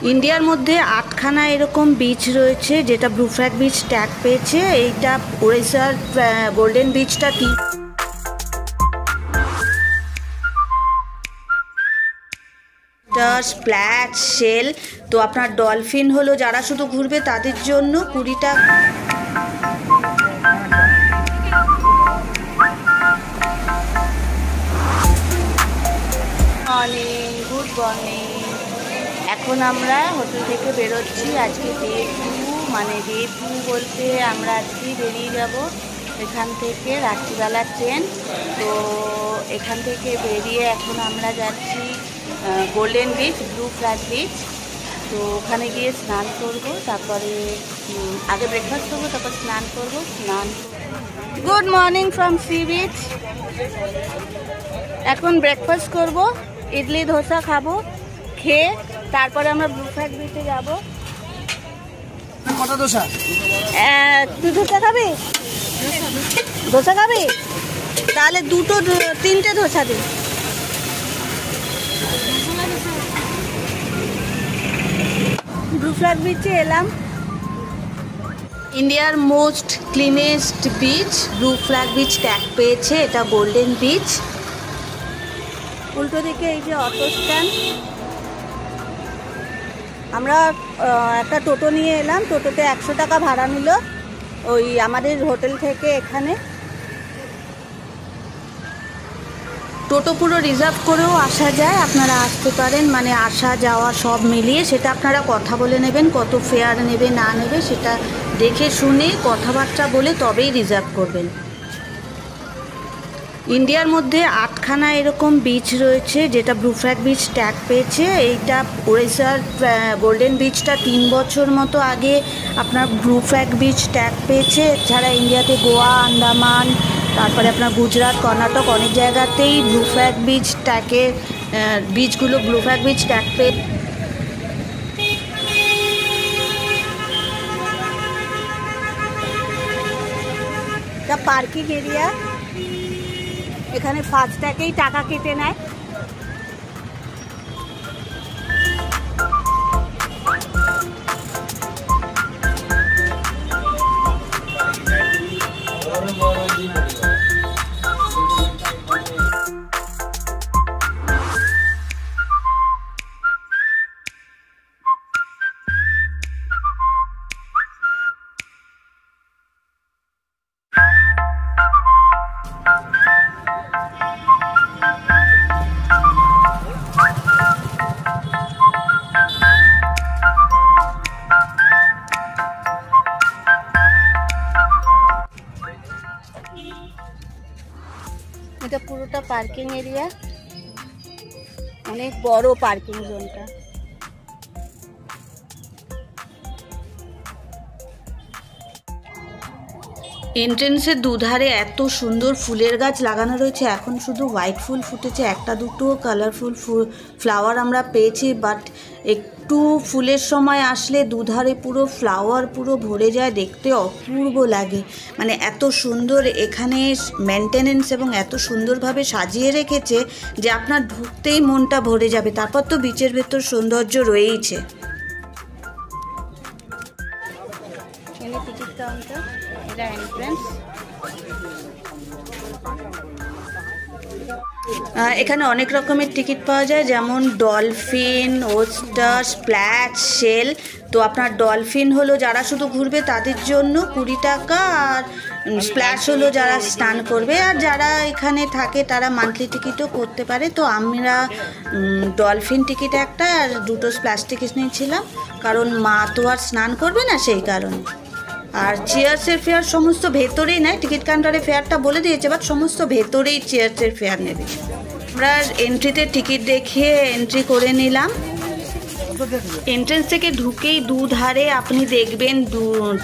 ইন্ডিয়ার মধ্যে 8খানা এরকম বিচ রয়েছে যেটা ব্লু ফ্ল্যাগ বিচ ট্যাগ পেয়েছে। এইটা ওড়িশার গোল্ডেন বিচটা স্প্ল্যাশ শেল। তো আপনার ডলফিন হলো যারা শুধু ঘুরবে তাদের জন্য 20 টাকা। Morning, good morning. এখন আমরা হোটেল থেকে বেরোচ্ছি। আজকে ডে 2, মানে ডে 2 বলতে আমরা আজকে বেরিয়ে যাব এখান থেকে, রাত্রিবেলার ট্রেন। তো এখান থেকে বেরিয়ে এখন আমরা যাচ্ছি golden beach, blue flag beach. তো ওখানে গিয়ে স্নান করব, তারপরে আগে ব্রেকফাস্ট করবো, তারপর স্নান করবো। Good morning from sea beach. এখন ব্রেকফাস্ট করব, ইডলি ধোসা খাবো, খেয়ে তারপরে আমরা ব্লু ফ্ল্যাগ বিচে যাবো। কটা ধোসা? তুই ধোসা খাবি? ধোসা খাবি? তাহলে 3টে ধোসা দিই। ব্লু ফ্ল্যাগ বিচে এলাম। ইন্ডিয়ার most cleanest beach blue flag beach tag পেয়েছে। এটা গোল্ডেন বিচ। উল্টো দিকে এই যে অটো স্ট্যান্ড। আমরা একটা টোটো নিয়ে এলাম। টোটোতে 100 টাকা ভাড়া নিল ওই আমাদের হোটেল থেকে এখানে। টোটো পুরো রিজার্ভ করেও আসা যায়, আপনারা আসতে পারেন। মানে আসা যাওয়া সব মিলিয়ে সেটা আপনারা কথা বলে নেবেন, কত ফেয়ার নেবে না নেবে সেটা দেখে শুনে কথাবার্তা বলে তবেই রিজার্ভ করবেন। ইন্ডিয়ার মধ্যে 8খানা এরকম বিচ রয়েছে যেটা ব্লু ফ্ল্যাগ বিচ ট্যাগ পেয়েছে। এইটা ওড়িশার গোল্ডেন বিচটা 3 বছর মতো আগে আপনার ব্লু ফ্ল্যাগ বিচ ট্যাগ পেয়েছে। এছাড়া ইন্ডিয়াতে গোয়া, আন্দামান, তারপরে আপনার গুজরাট, কর্ণাটক অনেক জায়গাতেই ব্লু ফ্ল্যাগ বিচ ট্যাগের বিচগুলো ব্লু ফ্ল্যাগ বিচ ট্যাগ পেয়ে। এটা পার্কিং এরিয়া। এখানে ফাস্ট্যাগেই টাকা কেটে নেয়। এটা পুরোটা পার্কিং এরিয়া, অনেক বড় পার্কিং জোনটা। এন্ট্রেন্সের দুধারে এত সুন্দর ফুলের গাছ লাগানো রয়েছে। এখন শুধু হোয়াইট ফুল ফুটেছে, একটা দুটো কালারফুল ফ্লাওয়ার আমরা পেয়েছি, বাট একটু ফুলের সময় আসলে দুধারে পুরো ফ্লাওয়ার পুরো ভরে যায়, দেখতে অপূর্ব লাগে। মানে এত সুন্দর এখানে মেনটেনেন্স এবং এত সুন্দরভাবে সাজিয়ে রেখেছে যে আপনার ঢুকতেই মনটা ভরে যাবে। তারপর তো বিচের ভেতর সৌন্দর্য রয়েইছে। টিকিট কাউন্টার, এটা এন্ট্রেন্স। এখানে অনেক রকমের টিকিট পাওয়া যায়, যেমন ডলফিন, ওস্টার, স্প্ল্যাশ, শেল। তো আপনার ডলফিন হলো যারা শুধু ঘুরবে তাদের জন্য 20 টাকা, আর স্প্ল্যাশ হলো যারা স্নান করবে, আর যারা এখানে থাকে তারা মান্থলি টিকিটও করতে পারে। তো আমরা ডলফিন টিকিট একটা আর 2টো স্প্ল্যাশ টিকিট নিয়েছিলাম, কারণ মা তো আর স্নান করবে না সেই কারণে। আর চেয়ার্সের ফেয়ার সমস্ত ভেতরেই নেয়, টিকিট কাউন্টারে ফেয়ারটা বলে দিয়েছে, বাট সমস্ত ভেতরেই চেয়ার্সের ফেয়ার নেবে। আমরা এন্ট্রিতে টিকিট দেখিয়ে এন্ট্রি করে নিলাম। এন্ট্রেন্স থেকে ঢুকেই দুধারে আপনি দেখবেন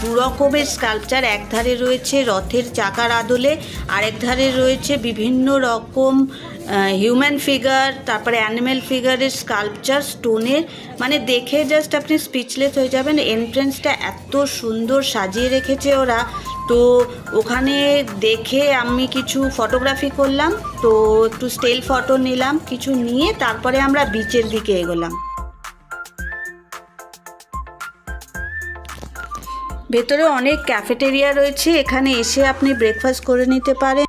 দু রকমের স্কাল্পচার। এক ধারে রয়েছে রথের চাকার আদলে, আরেক ধারে রয়েছে বিভিন্ন রকম হিউম্যান ফিগার, তারপরে অ্যানিম্যাল ফিগারের স্কাল্পচার স্টোনের। মানে দেখে জাস্ট আপনি স্পিচলেস হয়ে যাবেন। এন্ট্রেন্সটা এত সুন্দর সাজিয়ে রেখেছে ওরা। তো ওখানে দেখে আমি কিছু ফটোগ্রাফি করলাম, তো একটু স্টিল ফটো নিলাম, কিছু নিয়ে তারপরে আমরা বিচের দিকে এগোলাম। ভেতরে অনেক ক্যাফেটেরিয়া রয়েছে, এখানে এসে আপনি ব্রেকফাস্ট করে নিতে পারেন।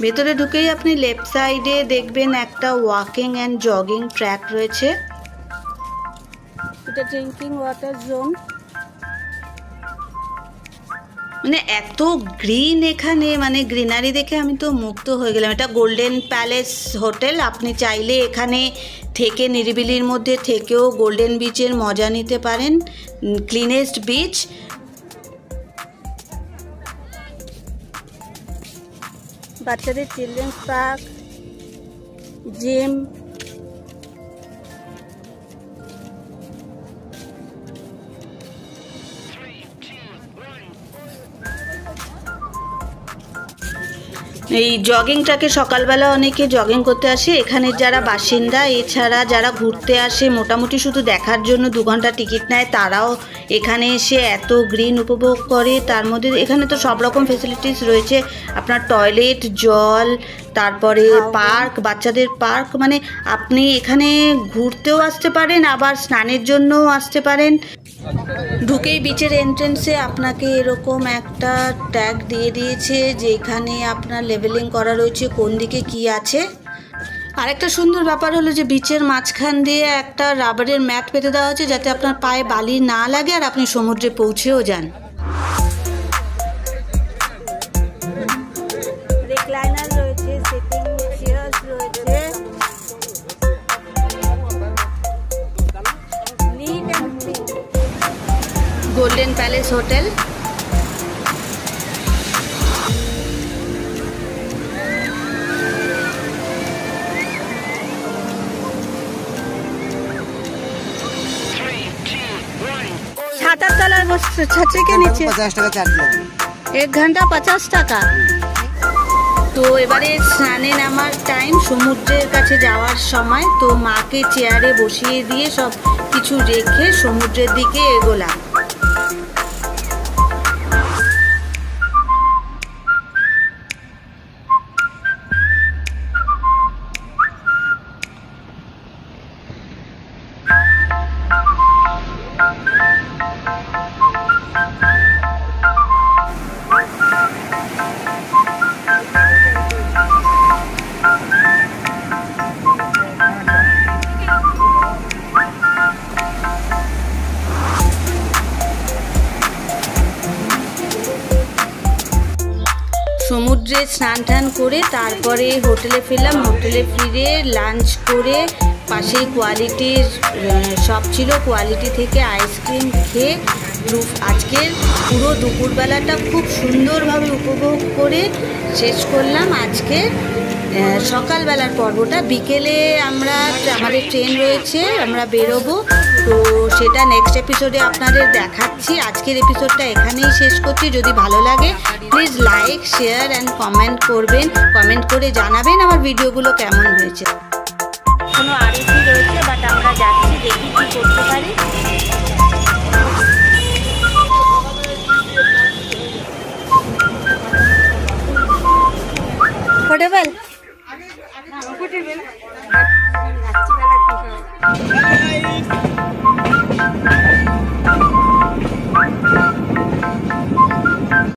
ভেতরে ঢুকেই আপনি লেফট সাইডে দেখবেন একটা ওয়াকিং অ্যান্ড জগিং ট্র্যাক রয়েছে। এটা ড্রিঙ্কিং ওয়াটার জোন। মানে এত গ্রিন এখানে, মানে গ্রিনারি দেখে আমি তো মুগ্ধ হয়ে গেলাম। এটা গোল্ডেন প্যালেস হোটেল। আপনি চাইলে এখানে থেকে নিরিবিলির মধ্যে থেকেও গোল্ডেন বিচের মজা নিতে পারেন। Cleanest beach. বাচ্চাদের চিলড্রেন্স পার্ক, জিম, এই জগিংটাকে সকালবেলা অনেকে জগিং করতে আসে এখানের যারা বাসিন্দা। এছাড়া যারা ঘুরতে আসে মোটামুটি শুধু দেখার জন্য 2 ঘন্টা টিকিট নেয়, তারাও এখানে এসে এত গ্রিন উপভোগ করে। তার মধ্যে এখানে তো সব রকম ফেসিলিটিস রয়েছে, আপনার টয়লেট, জল, তারপরে পার্ক, বাচ্চাদের পার্ক। মানে আপনি এখানে ঘুরতেও আসতে পারেন, আবার স্নানের জন্যও আসতে পারেন। ঢুকেই বিচের এন্ট্রেন্সে আপনাকে এরকম একটা ট্যাগ দিয়ে দিয়েছে যেখানে আপনার লেভেলিং করা রয়েছে কোন দিকে কি আছে। আরেকটা সুন্দর ব্যাপার হলো যে বিচের মাঝখান দিয়ে একটা রাবারের ম্যাট পেতে দেওয়া হচ্ছে যাতে আপনার পায়ে বালি না লাগে আর আপনি সমুদ্রে পৌঁছেও যান। রিক্লাইনার রয়েছে, সিটিং চেয়ার্স রয়েছে। Golden palace hotel. ছাতার তলায় বসে ছাত্রী কে নিচ্ছে 50 টাকা চার্জ লাগে। 1 ঘন্টা 50 টাকা। তো এবারে স্নানে নামার টাইম, সমুদ্রের কাছে যাওয়ার সময়। তো মাকে চেয়ারে বসিয়ে দিয়ে সব কিছু রেখে সমুদ্রের দিকে এগোলাম। সমুদ্রে স্নান টান করে তারপরে হোটেলে ফিরলাম। হোটেলে ফিরে লাঞ্চ করে পাশেই কোয়ালিটির শপ ছিল, কোয়ালিটি থেকে আইসক্রিম খেয়ে আজকের পুরো দুপুরবেলাটা খুব সুন্দরভাবে উপভোগ করে শেষ করলাম আজকে সকালবেলার পর্বটা। বিকেলে আমাদের ট্রেন রয়েছে, আমরা বেরোবো। তো সেটা নেক্সট এপিসোডে আপনাদের দেখাচ্ছি। আজকের এপিসোডটা এখানেই শেষ করছি। যদি ভালো লাগে please like, share and comment করবেন। কমেন্ট করে জানাবেন আমার ভিডিওগুলো কেমন হয়েছে। কোনো আরতি রয়েছে, বাট আমরা যাচ্ছি, দেখি কি করতে পারি। পোর্টেবল